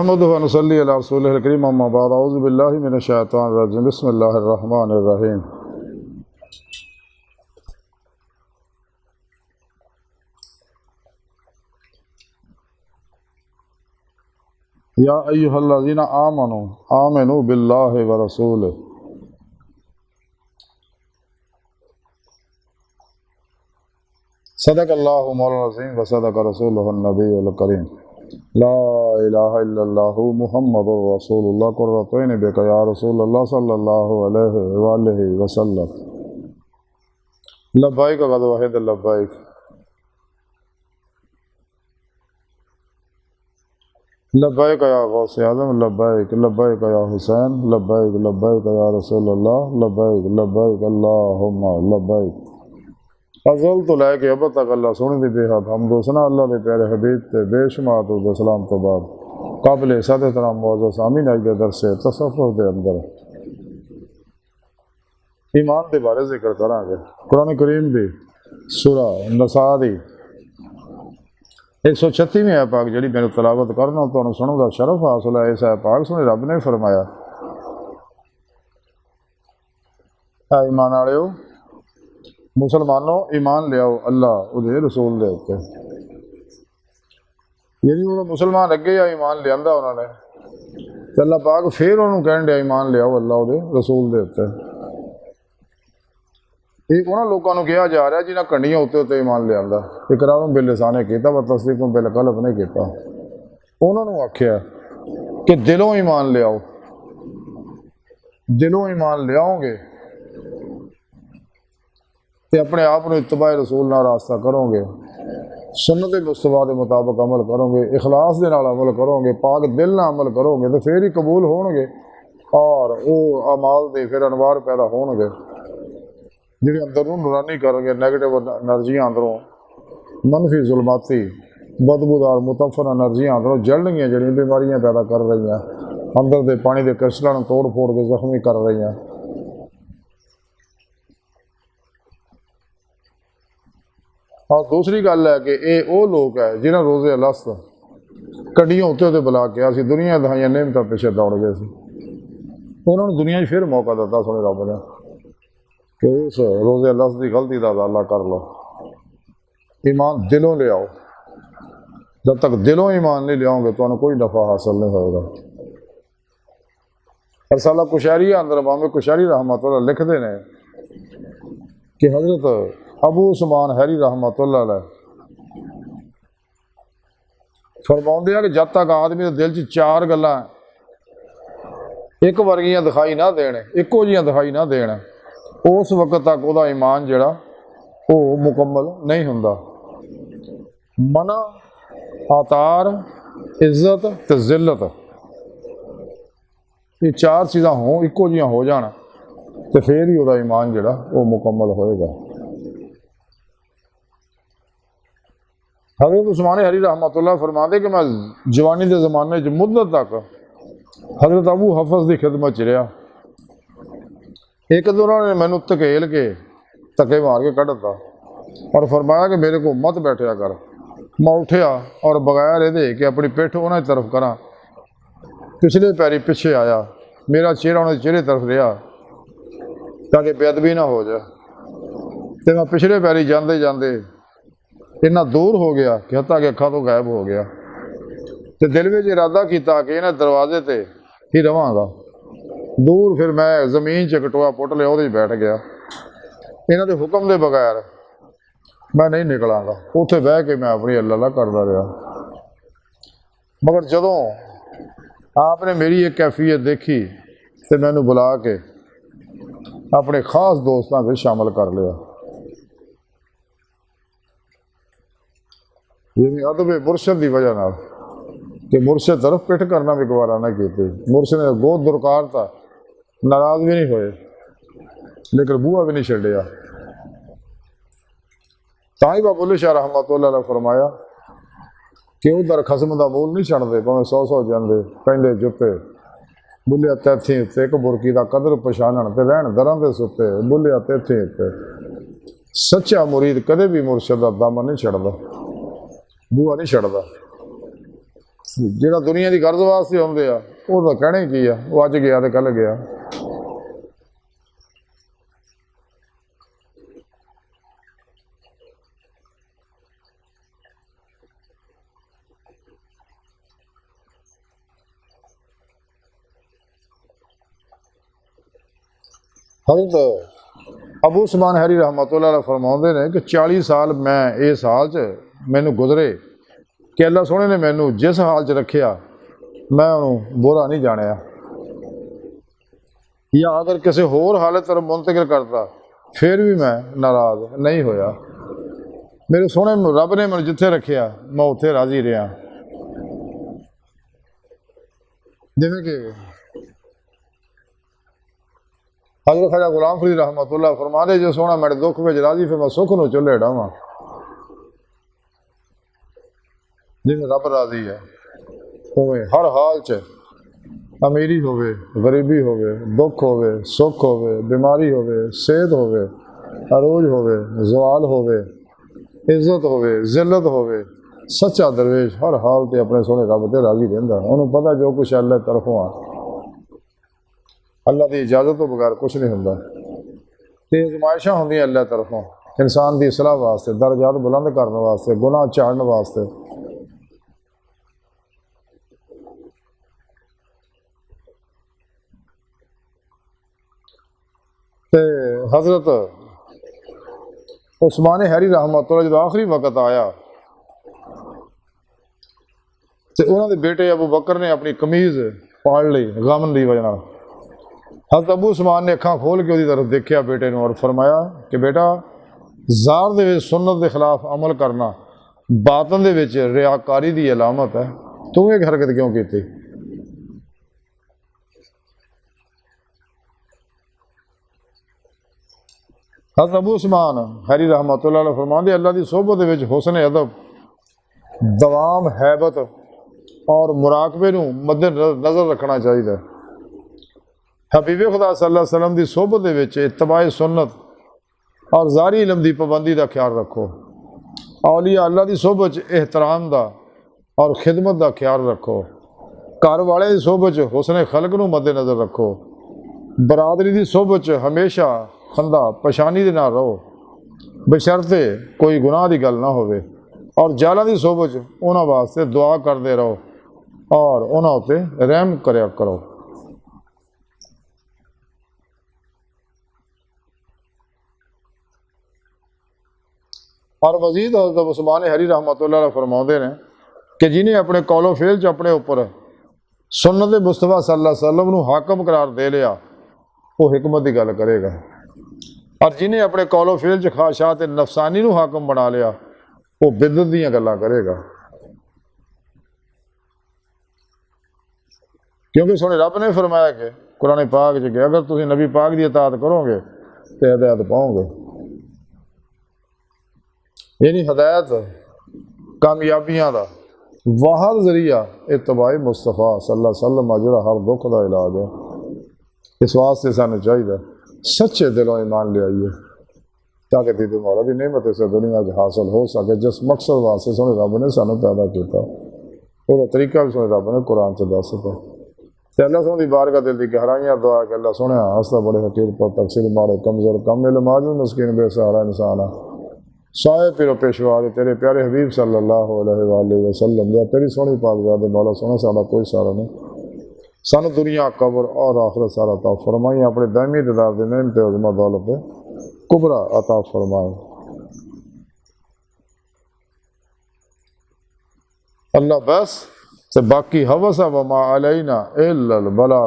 अहमद व नसल्ली अला रसूलिहिल करीम अम्मा बाद औज़ु बिल्लाहि मिनश शैतानिर रजीम बिस्मिल्लाहिर रहमानिर रहीम। या अय्युहल्लज़ीना आमनू आमिनू बिल्लाहि व रसूलिहि सदक़ल्लाहु मौलाना अज़ीम व सदक़ रसूलुहुन नबियुल करीम। ला इलाहा इल्लल्लाहु मुहम्मदुर रसूलुल्लाह कुर्रतुन बिका या रसूलल्लाह सल्लल्लाहु अलैहि वालिहि वसल्लम। लब्बैक व वहिद लब्बैक लब्बैक या गौस आज़म लब्बैक लब्बैक या हुसैन लब्बैक लब्बैक या रसूलल्लाह लब्बैक लब्बैक अल्लाहुम्मा लब्बैक। अज़ल तो लैके अब तक अल्लाह सुन दी बेहद हम दोसना अल्लाह के प्यारे हबीब ते बेशुमार तो सलाम तो बाद काबिल सद तरह मौजूद सामीन आज के दर से तसव्वुफ़ के अंदर ईमान के बारे जिक्र करांगे। कुरान करीम की सूरा नसा दी 136वीं है पाक जी मैंने तलावत करना तो सुनने का शरफ हासिल है। इस है पाक सुने रब ने फरमाया ईमान वाले मुसलमानों ईमान लियाओ अल्लाह उहदे रसूल दे उत्ते। यानी वो मुसलमान अगे या ईमान लिया उन्होंने तो अल्लाह पाक फिर उन्होंने कहन दिया ईमान लियाओ अल्लाह उहदे रसूल दे उत्ते। ये उन्होंने लोगों को कहा जा रहा जिन्हें कंडियां उत्ते उत्ते ईमान लिया इकरार बिल लिसाने किया व तस्दीक बिल कल्ब नहीं किया। उन्होंने आख्या कि दिलों ईमान लियाओ दिलों ईमान लियाओगे तो अपने आप को इत्तबा रसूल ना रास्ता करोगे सुन्नत मुस्तफा के मुताबिक अमल करोगे इखलास के नाल अमल करोगे पाक दिल ना अमल करोगे तो फिर ही कबूल होणगे और वो अमाल दे फिर अनवार पैदा होणगे जिहड़े अंदरों नूरानी करोगे नैगेटिव एनर्जियां अंदरों मनफी जुल्माती बदबूदार मुतफर एनर्जियां अंदरों जलणगियां जिहड़ियां बीमारियां पैदा कर रही हैं अंदर के पानी के क्रिस्टलों को तोड़ फोड़ के जख्मी कर रही हैं। और दूसरी गल है कि ये वो लोग है जिन्हें रोजे अलस्त कड़ियां उत्ते उत्ते बुला के असी दुनिया दहाइया नेमत पिछे दौड़ गए थे उन्होंने दुनिया फिर मौका दिता सुने रब ने कि उस रोजे अलस्त की गलती का अदाला कर लो। ईमान दिलों ले आओ जब तक दिलों ईमान नहीं लियाओगे तो कोई नफा हासिल नहीं होगा। रसाला कुशैरी अंदर मामे कुशैरी रहमतुल्लाह लिखते हैं कि हजरत अबू उस्मान हैरी रहमतुल्लाह अलैह फरमाउंदे आ कि जब तक आदमी के दिल च चार गल्लां एक वर्गियां दिखाई ना देण इक्को जिहियां दिखाई ना देण उस वक्त तक वह ईमान जिहड़ा वो मुकम्मल नहीं हुंदा। मना आतार इज्जत ते जिल्लत ये चार चीज़ां हो इक्को जिहियां हो जाण तो फिर ही वह ईमान जिहड़ा वो मुकम्मल होएगा। हज़रत उस्मान हरी रहमतुल्लाह फरमाते कि मैं जवानी के जमाने मुद्दत तक हज़रत अबू हफस की खिदमत च रहा। एक दिन उन्होंने मैनू धकेल के धक्के मार के कढ़ता और फरमाया कि मेरे को मत बैठया कर। मैं उठया और बगैर ये कि अपनी पिठ उन्होंने तरफ करा पिछले पैरी पिछे आया मेरा चेहरा उन्होंने चेहरे तरफ रहा ताकि बेअदबी ना हो जाए। तो मैं पिछले पैरी जाते जाते इन्ना दूर हो गया कि हत्ता कि अखा तो गायब हो गया। तो दिल में इरादा किया कि इन्हें दरवाजे ते ही रवांगा। दूर फिर मैं जमीन च कटोआ पुट लिया वो बैठ गया। इन्हों के हुक्म के बगैर मैं नहीं निकलांगा। उत्थे बह के मैं अपनी अल्लाह करता रहा। मगर जदों आपने मेरी एक कैफियत देखी तो मैनू बुला के अपने खास दोस्तों में शामिल कर लिया। यानी अदब मुर्शद की वजह न कि मुर्शद तरफ पिठ करना भी गवारा ना की मुर्शद ने बहुत दुरकार था नाराज भी नहीं होए लेकिन बूहा भी नहीं छड़िया। ताई बाबुल शाह रहमतुल्लाह अलैह फरमाया कि उधर खसम का मूल नहीं छड़ते भावें 100 जाते कहते जुत्ते बुलिया तैथी उत्ते एक बुरकी का कदर पछाणन ते रहन दरां दे सुते बुलिया तैथी उत्ते। सच्चा मुरीद कदे भी मुर्शद का दम नहीं छड़ता बूहा नहीं छड़ता। ਜਿਹੜਾ ਦੁਨੀਆ ਦੀ ਗਰਜ਼ ਵਾਸਤੇ ਆਉਂਦੇ ਆ ਉਹ ਤਾਂ ਕਹਿਣਾ ਹੀ ਕੀ ਆ, ਉਹ ਅੱਜ ਗਿਆ ਤੇ ਕੱਲ ਗਿਆ। हज़रत अबू उस्मान हैरी रहमतुल्लाह अलैह फरमाते ने कि 40 साल मैं इस हाल च मैनू गुजरे कि अल्लाह सोहने ने मैनू जिस हाल च रखिया मैं उन्होंने बुरा नहीं जानिया, या अगर किसी होर हालत तरफ मुंतकिल करता फिर भी मैं नाराज़ नहीं होया। मेरे सोहने रब ने मैं जिथे रखिया मैं उत्थे राजी रहा। जिवें कि हज़रत ख्वाजा गुलाम फरीद रहमतुल्लाह फरमाते जो सोहना मेरे दुख में राजी फिर मैं सुख नूं चुल्हे डावां। जिवें रब राजी है उवें हर हाल च अमीरी होवे गरीबी होवे दुख होवे सुख होवे बीमारी होवे सेहत होवे अरूज होवे जवाल होवे इज्जत होवे जिल्लत होवे, सच्चा दरवेश हर हाल ते अपने सोहने रब ते राजी रहिंदा। उन्होंने पता जो कुछ अल्लाह तरफों आ, अल्लाह की इजाज़त तो बगैर कुछ नहीं होंदा। ते आजमाइशां होंदियां अल्लाह तरफों इंसान की इसलाह वास्ते, दर्जात बुलंद करने वास्ते, गुनाह झाड़ने वास्ते। ते हज़रत उस्मान हैरी रहमतुल्लाह जो आखिरी वक्त आया तो उन्होंने बेटे अबू बकर ने अपनी कमीज़ पाड़ ली गम की वजह। हज़रत अबू उस्मान ने अखां खोल के उसकी तरफ देखा बेटे नूं और फरमाया कि बेटा ज़ाहिर दे विच सुन्नत के खिलाफ अमल करना बातन दे विच रियाकारी की अलामत है, तू एक हरकत क्यों की? हज़रत अबू उस्मान हैरी रहमतुल्लाह अलैह फरमाते अल्लाह की सोहबत दे विच हुस्न अदब, दवाम हैबत और मुराकबे नूं मद्दे नज़र रखना चाहिए। हबीब खुदा सल्लल्लाहु अलैहि वसल्लम की सोहबत दे विच इत्तबाए सुन्नत और ज़ारी इल्म की पाबंदी का ख्याल रखो। औलिया अल्लाह की सोहबत एहतराम का और खिदमत का ख्याल रखो। घर वाले की सोहबत हुस्न खलक नूं मद्दे नज़र रखो। बरादरी की सोहबत हमेशा खंदा पछानी दे नाल रहो बशर्ते कोई गुनाह की गल ना होवे। और जाला की सोहबत उन्हां वास्ते दुआ करते रहो और उन्हां उत्ते रहम करया करो। और मजीद हज़रत उस्मान हैरी रहमतुल्लाह अलैह फरमाते हैं कि जिन्हें अपने कौलो फेल च अपने उपर सुन्नत मुस्तफा सल्लल्लाहु अलैहि वसल्लम नूं हाकम करार दे लिया वो हिकमत की गल करेगा, और जिन्हें अपने कौलो फेल च ख्वाहिशात नफसानी नूं हाकम बना लिया वो बिदअत दीयां गल्लां करेगा। क्योंकि सोने रब ने फरमाया कि कुरान पाक च कि अगर तुम नबी पाक की इताअत करोगे तो हिदायत पाओगे। यानी हिदायत कामयाबियां का वाहद जरिया इत्तबाए मुस्तफा सल्लल्लाहु अलैहि वसल्लम जिहड़ा हर दुख का इलाज है। इस वास्ते सानू चाहिए सच्चे दिलों ईमान ले आइए ताकि दीद मौला की नेमत इस दुनिया हासिल हो सके। जिस मकसद वास्ते सोने रब ने सानू पैदा किया वो तरीका भी सोने रब ने कुरान से दस दिता। तो अल्लाह सोने की बारगाह दिल की गहराइयां दुआ कि अल्लाह सोने हंसदा बड़े हकीर पर तकसीर मारे कमजोर कम इल्म माजूम मस्कीन बेसहारा इंसान साए पिरो पेशवा तेरे प्यारे हबीब सल्लल्लाहु अलैहि वसल्लम या तेरी सोहनी पाकज़ात मौला सोना साडा कोई सारा नहीं। सानू दुनिया कब्र और आखिरत सारा अता फरमाई। अपने दायमी दीदार दी नेमत अज़मत दौलत कुबरा अता फरमाए। अल्लाह बस ते बाकी हवस व मा अलैना इल्लल बला।